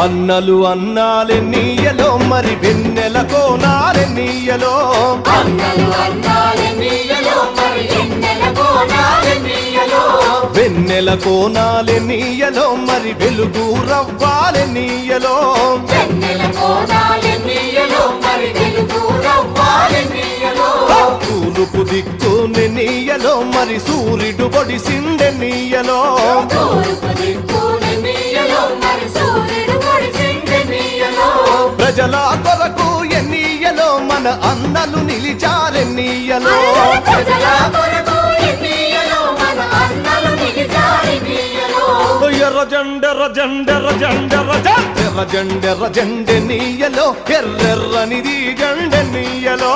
అన్నలు అన్నాలెన్నీయలో మరి వెన్నెల కోనాలెన్నీయలో వెన్నెల కోనాలెన్నీయలో మరి వెలుగు రవ్వాలెన్నీయలో తూర్పు దిక్కు నెన్నీయలో మరి సూర్యుడు పొడిసిండెన్నీయలో ప్రజల కొరకు ఎన్నీయలో మన అన్నలు నిలిచారెన్నీయలో ఎర్రజెండెన్నీయలో ఎర్రెర్రనిది జెండెన్నీయలో